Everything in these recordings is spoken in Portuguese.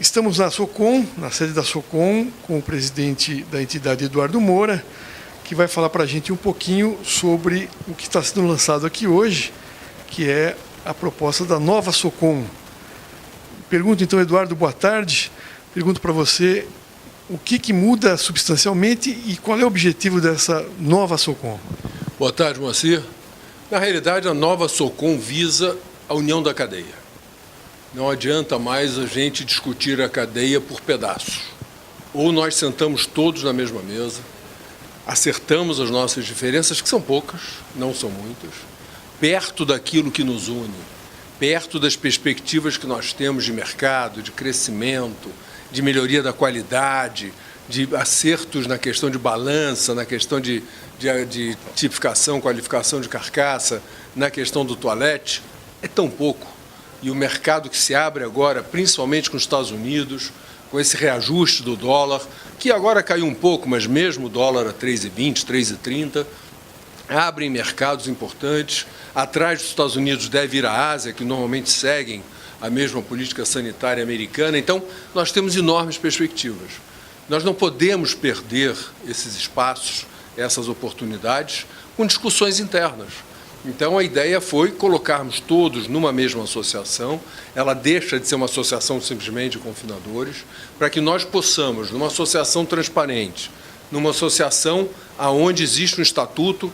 Estamos na Socom, na sede da Socom, com o presidente da entidade, Eduardo Moura, que vai falar para a gente um pouquinho sobre o que está sendo lançado aqui hoje, que é a proposta da nova Socom. Pergunto então, Eduardo, boa tarde. Pergunto para você o que muda substancialmente e qual é o objetivo dessa nova Socom. Boa tarde, Moacir. Na realidade, a nova Socom visa a união da cadeia. Não adianta mais a gente discutir a cadeia por pedaços. Ou nós sentamos todos na mesma mesa, acertamos as nossas diferenças, que são poucas, não são muitas, perto daquilo que nos une, perto das perspectivas que nós temos de mercado, de crescimento, de melhoria da qualidade, de acertos na questão de balança, na questão de tipificação, qualificação de carcaça, na questão do toalete, é tão pouco. E o mercado que se abre agora, principalmente com os Estados Unidos, com esse reajuste do dólar, que agora caiu um pouco, mas mesmo o dólar a 3,20, 3,30, abrem mercados importantes. Atrás dos Estados Unidos deve ir a Ásia, que normalmente seguem a mesma política sanitária americana. Então, nós temos enormes perspectivas. Nós não podemos perder esses espaços, essas oportunidades, com discussões internas. Então, a ideia foi colocarmos todos numa mesma associação. Ela deixa de ser uma associação simplesmente de confinadores, para que nós possamos, numa associação transparente, numa associação onde existe um estatuto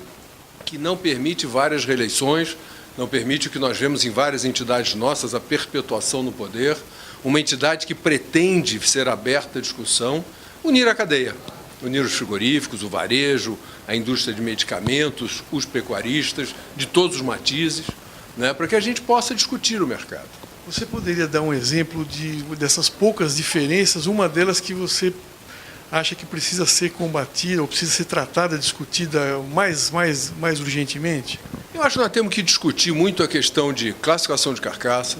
que não permite várias reeleições, não permite que nós vemos em várias entidades nossas a perpetuação no poder, uma entidade que pretende ser aberta à discussão, unir a cadeia. Unir os frigoríficos, o varejo, a indústria de medicamentos, os pecuaristas, de todos os matizes, né, para que a gente possa discutir o mercado. Você poderia dar um exemplo dessas poucas diferenças, uma delas que você acha que precisa ser combatida ou precisa ser tratada, discutida mais urgentemente? Eu acho que nós temos que discutir muito a questão de classificação de carcaça,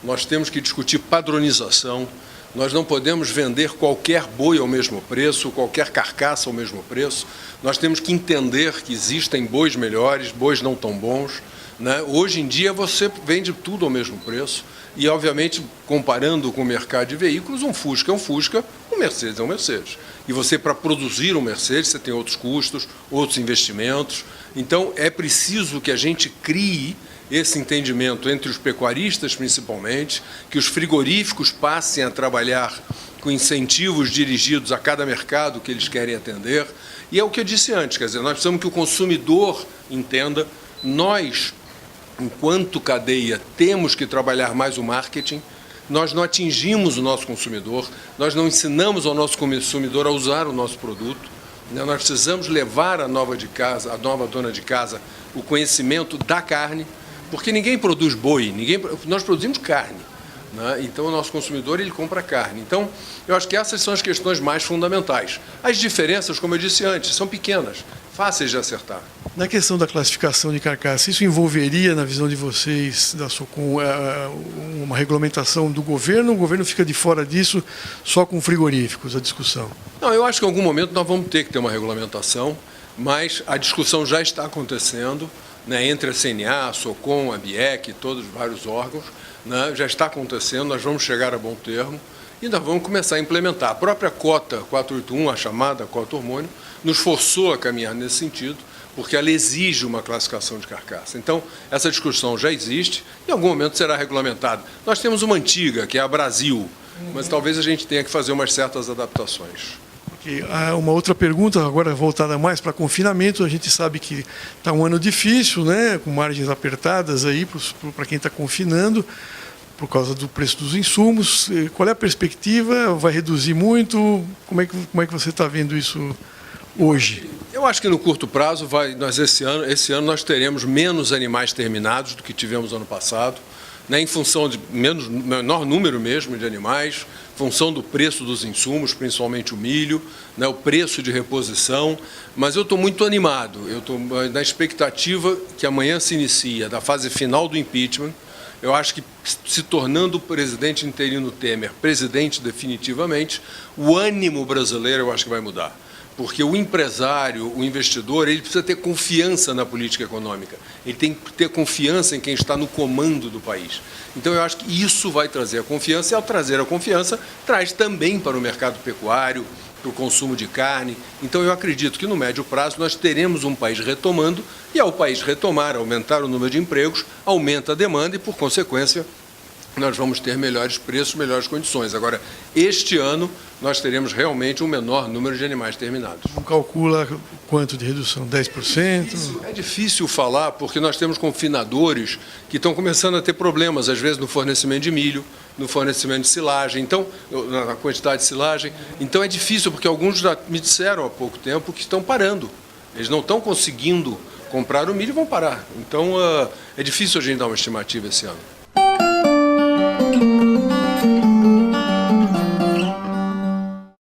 nós temos que discutir padronização. Nós não podemos vender qualquer boi ao mesmo preço, qualquer carcaça ao mesmo preço. Nós temos que entender que existem bois melhores, bois não tão bons, né? Hoje em dia você vende tudo ao mesmo preço e, obviamente, comparando com o mercado de veículos, um Fusca é um Fusca, um Mercedes é um Mercedes. E você, para produzir um Mercedes, você tem outros custos, outros investimentos. Então, é preciso que a gente crie esse entendimento entre os pecuaristas, principalmente, que os frigoríficos passem a trabalhar com incentivos dirigidos a cada mercado que eles querem atender. E é o que eu disse antes, quer dizer, nós precisamos que o consumidor entenda, nós, enquanto cadeia, temos que trabalhar mais o marketing, nós não atingimos o nosso consumidor, nós não ensinamos ao nosso consumidor a usar o nosso produto, né? Nós precisamos levar a nova dona de casa, o conhecimento da carne, porque ninguém produz boi, nós produzimos carne, né? Então o nosso consumidor ele compra carne. Então eu acho que essas são as questões mais fundamentais. As diferenças, como eu disse antes, são pequenas, fáceis de acertar. Na questão da classificação de carcaça, isso envolveria, na visão de vocês, da Socom, uma regulamentação do governo? O governo fica de fora disso só com frigoríficos, a discussão? Não, eu acho que em algum momento nós vamos ter que ter uma regulamentação, mas a discussão já está acontecendo, né, entre a CNA, a Socom, a BIEC, todos os vários órgãos, né, já está acontecendo, nós vamos chegar a bom termo e nós vamos começar a implementar. A própria cota 481, a chamada cota hormônio, nos forçou a caminhar nesse sentido, porque ela exige uma classificação de carcaça. Então, essa discussão já existe, em algum momento será regulamentada. Nós temos uma antiga, que é a Brasil, mas talvez a gente tenha que fazer umas certas adaptações. Uma outra pergunta, agora voltada mais para confinamento. A gente sabe que está um ano difícil, né, com margens apertadas aí para quem está confinando, por causa do preço dos insumos. Qual é a perspectiva? Vai reduzir muito? Como é que você está vendo isso hoje? Eu acho que no curto prazo, esse ano nós teremos menos animais terminados do que tivemos ano passado, né, em função de menor número mesmo de animais, em função do preço dos insumos, principalmente o milho, né, o preço de reposição. Mas eu estou muito animado, eu estou na expectativa que amanhã se inicia da fase final do impeachment. Eu acho que, se tornando o presidente interino Temer presidente definitivamente, o ânimo brasileiro eu acho que vai mudar. porque o empresário, o investidor, ele precisa ter confiança na política econômica. Ele tem que ter confiança em quem está no comando do país. Então, eu acho que isso vai trazer a confiança, e ao trazer a confiança, traz também para o mercado pecuário, para o consumo de carne. Então, eu acredito que no médio prazo nós teremos um país retomando, e ao país retomar, aumentar o número de empregos, aumenta a demanda e, por consequência, nós vamos ter melhores preços, melhores condições. Agora, este ano, nós teremos realmente um menor número de animais terminados. Não calcula quanto de redução? 10%? É difícil falar, porque nós temos confinadores que estão começando a ter problemas, às vezes, no fornecimento de milho, no fornecimento de silagem, então, na quantidade de silagem. Então, é difícil, porque alguns já me disseram há pouco tempo que estão parando. Eles não estão conseguindo comprar o milho e vão parar. Então, é difícil a gente dar uma estimativa esse ano.